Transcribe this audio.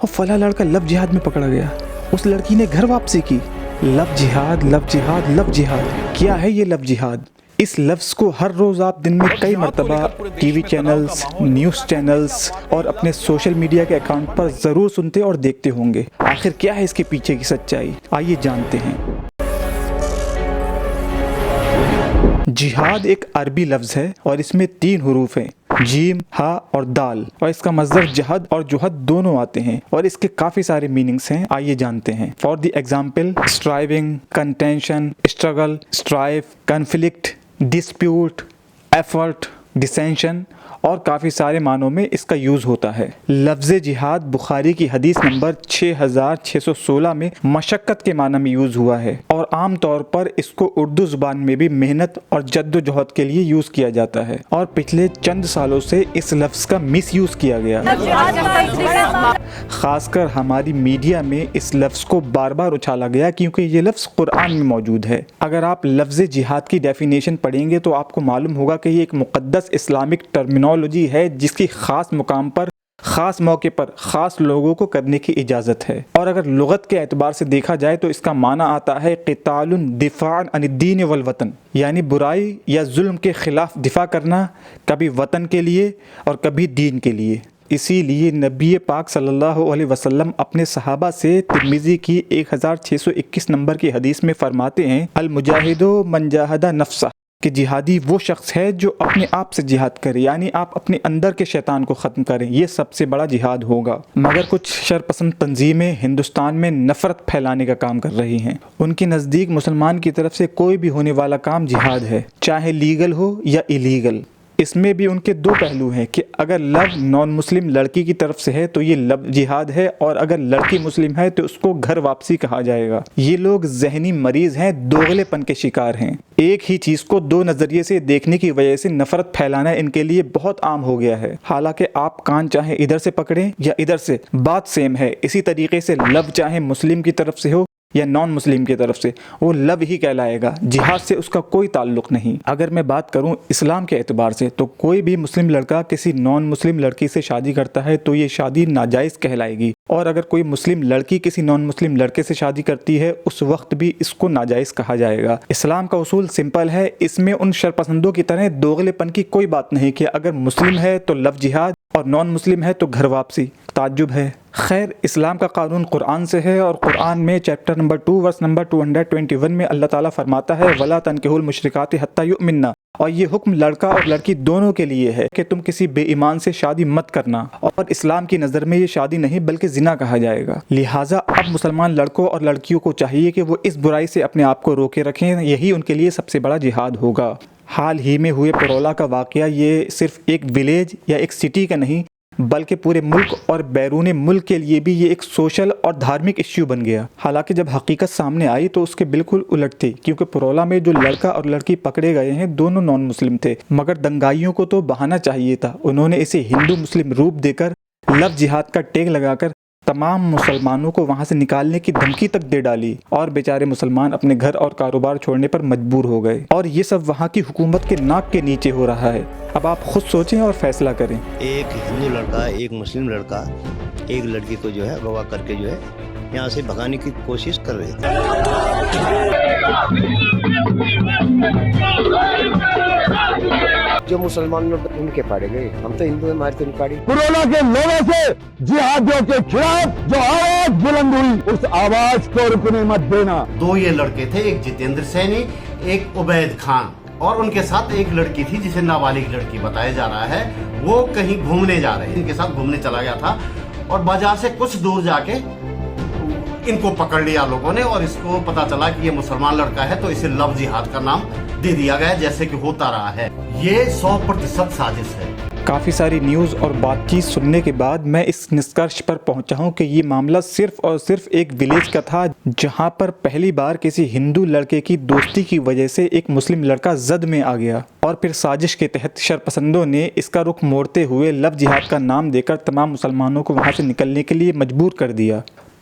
اور فلاں لڑکا لو جہاد میں پکڑا گیا، اس لڑکی نے گھر واپسی کی۔ لو جہاد، لو جہاد، لو جہاد، کیا ہے یہ لو جہاد؟ اس لفظ کو ہر روز آپ دن میں کئی مرتبہ T V channels, news channels اور اپنے سوشل میڈیا کے اکاؤنٹ پر ضرور سنتے اور دیکھتے ہوں گے۔ آخر کیا ہے اس کے پیچھے کی سچائی؟ آئیے جانتے ہیں۔ جہاد ایک عربی لفظ ہے اور اس میں 3 حروف ہیں، جیم، ہا اور دال، اور اس کا مصدر جہد اور جہد دونوں آتے ہیں اور اس کے کافی سارے میننگز ہیں۔ آئیے جانتے ہیں۔ For the example, striving, contention, struggle, strife, conflict, dispute, effort, dissension اور کافی سارے معنوں میں اس کا یوز ہوتا ہے۔ لفظ جہاد بخاری کی حدیث نمبر 6616 میں مشقت کے معنی میں یوز ہوا ہے، اور عام طور پر اس کو اردو زبان میں بھی محنت اور جد و جہد کے لیے یوز کیا جاتا ہے، اور پچھلے چند سالوں سے اس لفظ کا مس یوز کیا گیا ہے۔ خاص کر ہماری میڈیا میں اس لفظ کو بار بار اچھالا گیا کیونکہ یہ لفظ قرآن میں موجود ہے۔ اگر آپ لفظ جہاد کی ڈیفینیشن پڑھیں گے تو آپ کو معلوم ہوگا کہ یہ ایک مقدس اسلامک ٹرمینالوجی ہے جس کی خاص مقام پر، خاص موقع پر، خاص لوگوں کو کرنے کی اجازت ہے، اور اگر لغت کے اعتبار سے دیکھا جائے تو اس کا معنی آتا ہے قتال دفاع عن الدین والوطن، یعنی برائی یا ظلم کے خلاف دفاع کرنا، کبھی وطن کے لیے اور کبھی دین کے لیے۔ اسی لیے نبی پاک صلی اللہ علیہ وسلم اپنے صحابہ سے ترمذی کی 1621 نمبر کی حدیث میں فرماتے ہیں، المجاہد من جاہد نفسہ، کہ جہادی وہ شخص ہے جو اپنے آپ سے جہاد کرے، یعنی آپ اپنے اندر کے شیطان کو ختم کریں، یہ سب سے بڑا جہاد ہوگا۔ مگر کچھ شرپسند تنظیمیں ہندوستان میں نفرت پھیلانے کا کام کر رہی ہیں۔ ان کے نزدیک مسلمان کی طرف سے کوئی بھی ہونے والا کام جہاد ہے، چاہے لیگل ہو یا ایلیگل۔ اس میں بھی ان کے 2 پہلو ہیں کہ اگر لو نان مسلم لڑکی کی طرف سے ہے تو یہ لو جہاد ہے، اور اگر لڑکی مسلم ہے تو اس کو گھر واپسی کہا جائے گا۔ یہ لوگ ذہنی مریض ہیں، دوغلے پن کے شکار ہیں۔ ایک ہی چیز کو 2 نظریے سے دیکھنے کی وجہ سے نفرت پھیلانا ان کے لیے بہت عام ہو گیا ہے۔ حالانکہ آپ کان چاہے ادھر سے پکڑیں یا ادھر سے، بات سیم ہے۔ اسی طریقے سے لو چاہے مسلم کی طرف سے ہو یا نان مسلم کی طرف سے، وہ لو ہی کہلائے گا، جہاد سے اس کا کوئی تعلق نہیں۔ اگر میں بات کروں اسلام کے اعتبار سے تو کوئی بھی مسلم لڑکا کسی نان مسلم لڑکی سے شادی کرتا ہے تو یہ شادی ناجائز کہلائے گی، اور اگر کوئی مسلم لڑکی کسی نان مسلم لڑکے سے شادی کرتی ہے اس وقت بھی اس کو ناجائز کہا جائے گا۔ اسلام کا اصول سمپل ہے، اس میں ان شرپسندوں کی طرح دوغلے پن کی کوئی بات نہیں کہ اگر مسلم ہے تو لو جہاد اور نان مسلم ہے تو گھر واپسی۔ تعجب ہے۔ خیر، اسلام کا قانون قرآن سے ہے، اور قرآن میں چیپٹر نمبر 2 ورس نمبر 221 میں اللہ تعالیٰ فرماتا ہے وَلَا تَنكِحُوا الْمُشْرِكَاتِ حَتَّى يُؤْمِنَّ، اور یہ حکم لڑکا اور لڑکی دونوں کے لیے ہے کہ تم کسی بے ایمان سے شادی مت کرنا، اور اسلام کی نظر میں یہ شادی نہیں بلکہ زنا کہا جائے گا۔ لہٰذا اب مسلمان لڑکوں اور لڑکیوں کو چاہیے کہ وہ اس برائی سے اپنے آپ کو روکے رکھیں، یہی ان کے لیے سب سے بڑا جہاد ہوگا۔ حال ہی میں ہوئے پرولا کا واقعہ یہ صرف ایک ولیج یا ایک سٹی کا نہیں بلکہ پورے ملک اور بیرون ملک کے لیے بھی یہ ایک سوشل اور دھارمک ایشو بن گیا۔ حالانکہ جب حقیقت سامنے آئی تو اس کے بالکل الٹ تھی، کیونکہ پرولا میں جو لڑکا اور لڑکی پکڑے گئے ہیں دونوں نان مسلم تھے، مگر دنگائیوں کو تو بہانا چاہیے تھا، انہوں نے اسے ہندو مسلم روپ دے کر، لو جہاد کا ٹیگ لگا کر تمام مسلمانوں کو وہاں سے نکالنے کی دھمکی تک دے ڈالی، اور بیچارے مسلمان اپنے گھر اور کاروبار چھوڑنے پر مجبور ہو گئے، اور یہ سب وہاں کی حکومت کے ناک کے نیچے ہو رہا ہے۔ اب آپ خود سوچیں اور فیصلہ کریں۔ ایک ہندو لڑکا، ایک مسلم لڑکا ایک لڑکی کو جو ہے اغوا کر کے جو ہے یہاں سے بھگانے کی کوشش کر رہے تھے۔ جو مسلمان لوگ ان کے پاڑے گئے، ہم تو ہندو ہیں، ہماری تو نہیں پاڑی۔ کرونا کے لوگوں سے جہادیوں کے خلاف جو آواز بلند ہوئی اس آواز کو رکنے مت دینا۔ 2 یہ لڑکے تھے، ایک جتیندر سینی، ایک عبید خان، اور ان کے ساتھ ایک لڑکی تھی جسے نابالغ لڑکی بتایا جا رہا ہے، وہ کہیں گھومنے جا رہے ہیں، ان کے ساتھ گھومنے چلا گیا تھا، اور بازار سے کچھ دور جا کے ان کو پکڑ لیا لوگوں نے، اور اس کو پتا چلا کہ یہ مسلمان لڑکا ہے تو اسے لو جہاد کا نام دے دیا گیا، جیسے کہ ہوتا رہا ہے۔ یہ 100% سازش ہے۔ کافی ساری نیوز اور بات چیت سننے کے بعد میں اس نسکرش پر پہنچا ہوں کہ یہ معاملہ صرف اور صرف ایک ولیج کا تھا جہاں پر پہلی بار کسی ہندو لڑکے کی دوستی کی وجہ سے ایک مسلم لڑکا زد میں آ گیا، اور پھر سازش کے تحت شرپسندوں نے اس کا رخ موڑتے ہوئے لو جہاد کا نام دے کر تمام مسلمانوں کو وہاں سے نکلنے کے لیے مجبور کر دیا۔